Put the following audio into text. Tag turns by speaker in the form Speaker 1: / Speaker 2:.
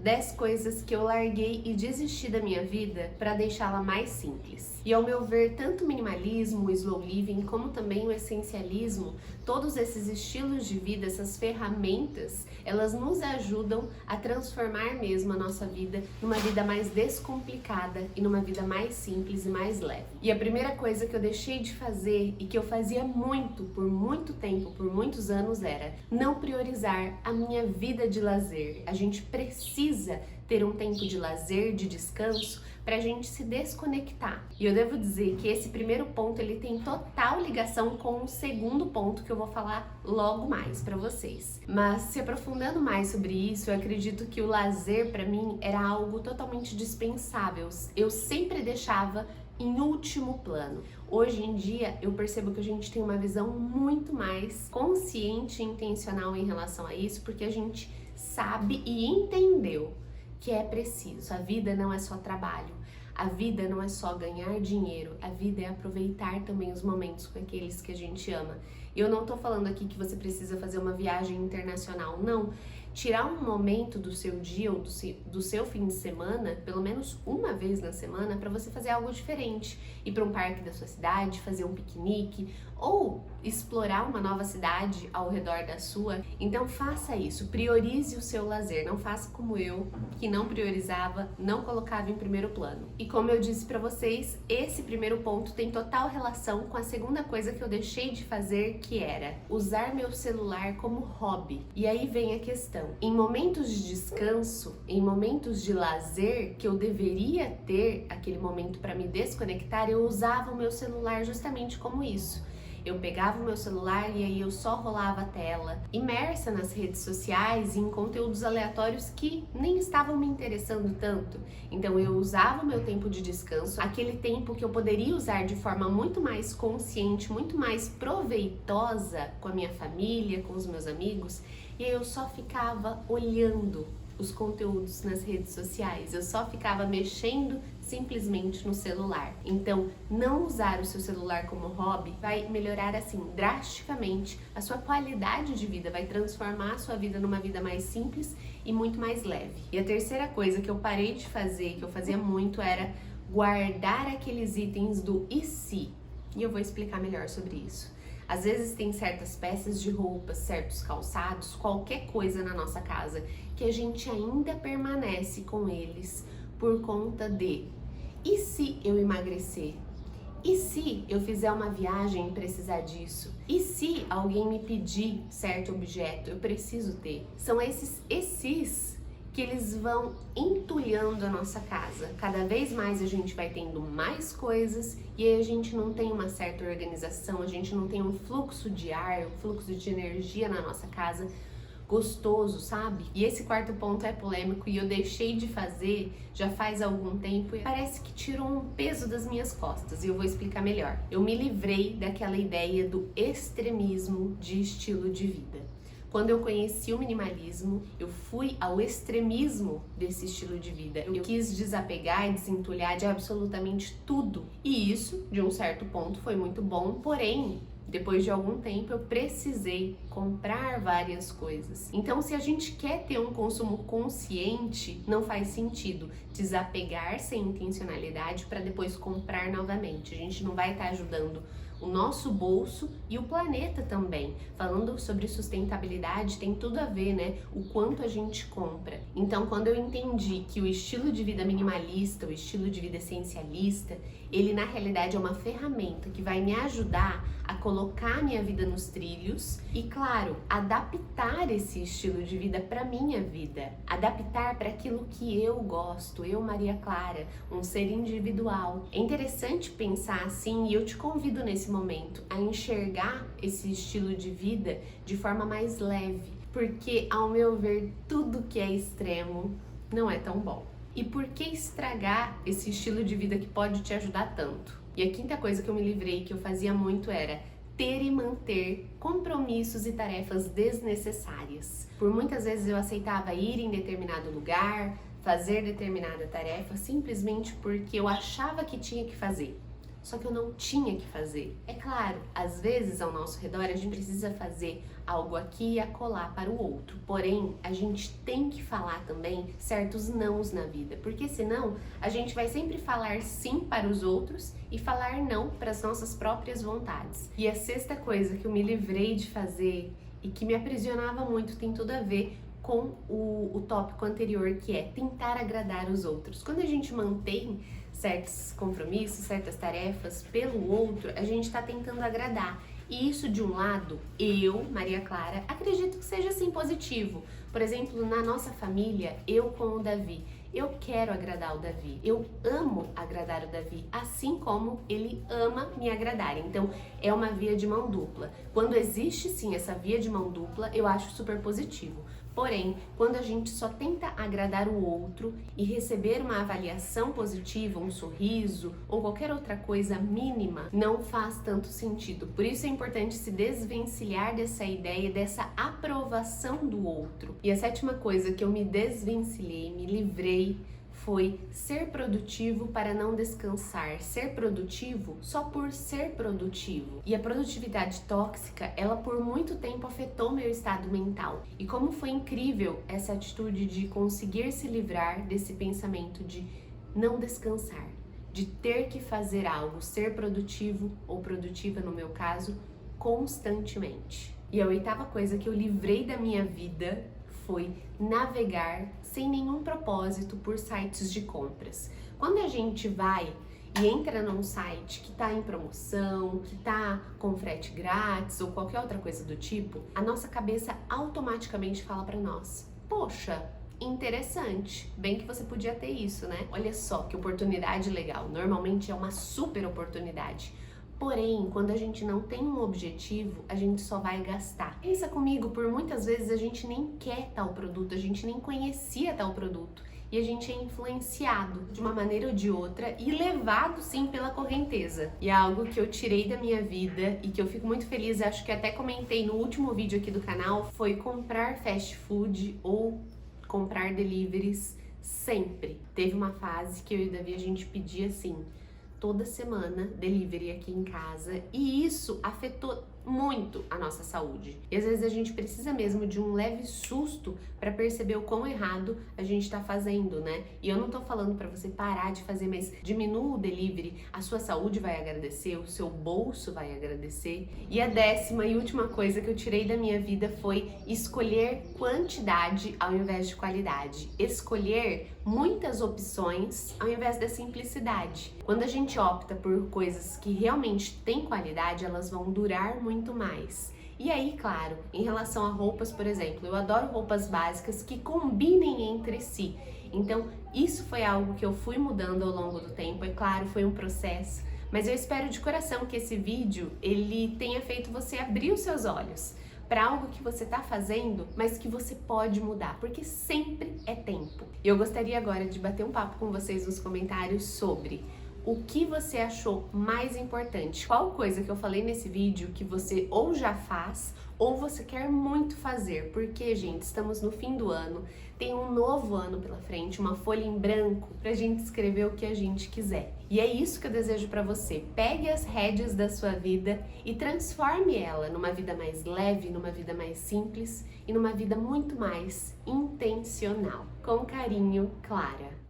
Speaker 1: 10 coisas que eu larguei e desisti da minha vida para deixá-la mais simples. E ao meu ver, tanto o minimalismo, o slow living, como também o essencialismo, todos esses estilos de vida, essas ferramentas, elas nos ajudam a transformar mesmo a nossa vida numa vida mais descomplicada e numa vida mais simples e mais leve. E a primeira coisa que eu deixei de fazer e que eu fazia muito, por muito tempo, por muitos anos, era não priorizar a minha vida de lazer. A gente precisa ter um tempo de lazer, de descanso, pra gente se desconectar. E eu devo dizer que esse primeiro ponto, ele tem total ligação com o segundo ponto que eu vou falar logo mais pra vocês. Mas se aprofundando mais sobre isso, eu acredito que o lazer pra mim era algo totalmente dispensável. Eu sempre deixava em último plano. Hoje em dia eu percebo que a gente tem uma visão muito mais consciente e intencional em relação a isso, porque a gente sabe e entendeu que é preciso. A vida não é só trabalho, a vida não é só ganhar dinheiro, a vida é aproveitar também os momentos com aqueles que a gente ama. Eu não tô falando aqui que você precisa fazer uma viagem internacional, não. Tirar um momento do seu dia ou do seu fim de semana, pelo menos uma vez na semana, para você fazer algo diferente. Ir para um parque da sua cidade, fazer um piquenique ou explorar uma nova cidade ao redor da sua. Então faça isso, priorize o seu lazer, não faça como eu, que não priorizava, não colocava em primeiro plano. E como eu disse para vocês, esse primeiro ponto tem total relação com a segunda coisa que eu deixei de fazer, que era usar meu celular como hobby. E aí vem a questão. Em momentos de descanso, em momentos de lazer, que eu deveria ter aquele momento para me desconectar, eu usava o meu celular justamente como isso. Eu pegava o meu celular e aí eu só rolava a tela, imersa nas redes sociais e em conteúdos aleatórios que nem estavam me interessando tanto. Então eu usava o meu tempo de descanso, aquele tempo que eu poderia usar de forma muito mais consciente, muito mais proveitosa com a minha família, com os meus amigos, e aí eu só ficava olhando os conteúdos nas redes sociais, eu só ficava mexendo simplesmente no celular. Então, não usar o seu celular como hobby vai melhorar assim drasticamente a sua qualidade de vida, vai transformar a sua vida numa vida mais simples e muito mais leve. E a terceira coisa que eu parei de fazer, que eu fazia muito, era guardar aqueles itens do e se. E eu vou explicar melhor sobre isso. Às vezes tem certas peças de roupas, certos calçados, qualquer coisa na nossa casa que a gente ainda permanece com eles por conta de: e se eu emagrecer? E se eu fizer uma viagem e precisar disso? E se alguém me pedir certo objeto? Eu preciso ter. São esses que eles vão entulhando a nossa casa. Cada vez mais a gente vai tendo mais coisas e aí a gente não tem uma certa organização, a gente não tem um fluxo de ar, um fluxo de energia na nossa casa gostoso, sabe? E esse quarto ponto é polêmico e eu deixei de fazer já faz algum tempo e parece que tirou um peso das minhas costas e eu vou explicar melhor. Eu me livrei daquela ideia do extremismo de estilo de vida. Quando eu conheci o minimalismo, eu fui ao extremismo desse estilo de vida. Eu quis desapegar e desentulhar de absolutamente tudo. E isso, de um certo ponto, foi muito bom, porém, depois de algum tempo, eu precisei comprar várias coisas. Então, se a gente quer ter um consumo consciente, não faz sentido desapegar sem intencionalidade para depois comprar novamente. A gente não vai estar ajudando o nosso bolso e o planeta também. Falando sobre sustentabilidade, tem tudo a ver, né? O quanto a gente compra. Então, quando eu entendi que o estilo de vida minimalista, o estilo de vida essencialista, ele na realidade é uma ferramenta que vai me ajudar a colocar a minha vida nos trilhos e, claro, adaptar esse estilo de vida para minha vida, adaptar para aquilo que eu gosto, eu, Maria Clara, um ser individual. É interessante pensar assim e eu te convido nesse momento a enxergar esse estilo de vida de forma mais leve, porque, ao meu ver, tudo que é extremo não é tão bom. E por que estragar esse estilo de vida que pode te ajudar tanto? E a quinta coisa que eu me livrei, que eu fazia muito, era ter e manter compromissos e tarefas desnecessárias. Por muitas vezes eu aceitava ir em determinado lugar, fazer determinada tarefa, simplesmente porque eu achava que tinha que fazer. só que eu não tinha que fazer. É claro, às vezes ao nosso redor a gente precisa fazer algo aqui e acolá para o outro. Porém, a gente tem que falar também certos nãos na vida, porque senão a gente vai sempre falar sim para os outros e falar não para as nossas próprias vontades. E a sexta coisa que eu me livrei de fazer e que me aprisionava muito tem tudo a ver com o tópico anterior, que é tentar agradar os outros. Quando a gente mantém certos compromissos, certas tarefas pelo outro, a gente está tentando agradar. E isso, de um lado, eu, Maria Clara, acredito que seja assim positivo. Por exemplo, na nossa família, eu com o Davi, eu quero agradar o Davi, eu amo agradar o Davi, assim como ele ama me agradar. Então, é uma via de mão dupla. Quando existe sim essa via de mão dupla, eu acho super positivo. Porém, quando a gente só tenta agradar o outro e receber uma avaliação positiva, um sorriso ou qualquer outra coisa mínima, não faz tanto sentido. Por isso é importante se desvencilhar dessa ideia, dessa aprovação do outro. E a sétima coisa que eu me desvencilhei, me livrei, foi ser produtivo para não descansar, ser produtivo só por ser produtivo. E a produtividade tóxica, ela por muito tempo afetou meu estado mental. E como foi incrível essa atitude de conseguir se livrar desse pensamento de não descansar, de ter que fazer algo, ser produtivo ou produtiva no meu caso, constantemente. E a oitava coisa que eu livrei da minha vida foi navegar sem nenhum propósito por sites de compras. Quando a gente vai e entra num site que tá em promoção, que tá com frete grátis ou qualquer outra coisa do tipo, a nossa cabeça automaticamente fala para nós: poxa, interessante, bem que você podia ter isso, né? Olha só que oportunidade legal, normalmente é uma super oportunidade. Porém, quando a gente não tem um objetivo, a gente só vai gastar. Pensa comigo, por muitas vezes a gente nem quer tal produto, a gente nem conhecia tal produto. E a gente é influenciado de uma maneira ou de outra e levado sim pela correnteza. E é algo que eu tirei da minha vida e que eu fico muito feliz, acho que até comentei no último vídeo aqui do canal, foi comprar fast food ou comprar deliveries sempre. Teve uma fase que eu e o Davi a gente pedia assim, toda semana, delivery aqui em casa, e isso afetou muito a nossa saúde. E às vezes a gente precisa mesmo de um leve susto para perceber o quão errado a gente tá fazendo, né? E eu não tô falando para você parar de fazer, mas diminua o delivery, a sua saúde vai agradecer, o seu bolso vai agradecer. E a décima e última coisa que eu tirei da minha vida foi escolher quantidade ao invés de qualidade. Escolher muitas opções ao invés da simplicidade. Quando a gente opta por coisas que realmente têm qualidade, elas vão durar muito mais. E aí, claro, em relação a roupas, por exemplo, eu adoro roupas básicas que combinem entre si. Então, isso foi algo que eu fui mudando ao longo do tempo. É claro, foi um processo, mas eu espero de coração que esse vídeo ele tenha feito você abrir os seus olhos para algo que você está fazendo, mas que você pode mudar, porque sempre é tempo. E eu gostaria agora de bater um papo com vocês nos comentários sobre o que você achou mais importante. Qual coisa que eu falei nesse vídeo que você ou já faz ou você quer muito fazer, porque, gente, estamos no fim do ano, tem um novo ano pela frente, uma folha em branco pra gente escrever o que a gente quiser. E é isso que eu desejo pra você. Pegue as rédeas da sua vida e transforme ela numa vida mais leve, numa vida mais simples e numa vida muito mais intencional. Com carinho, Clara.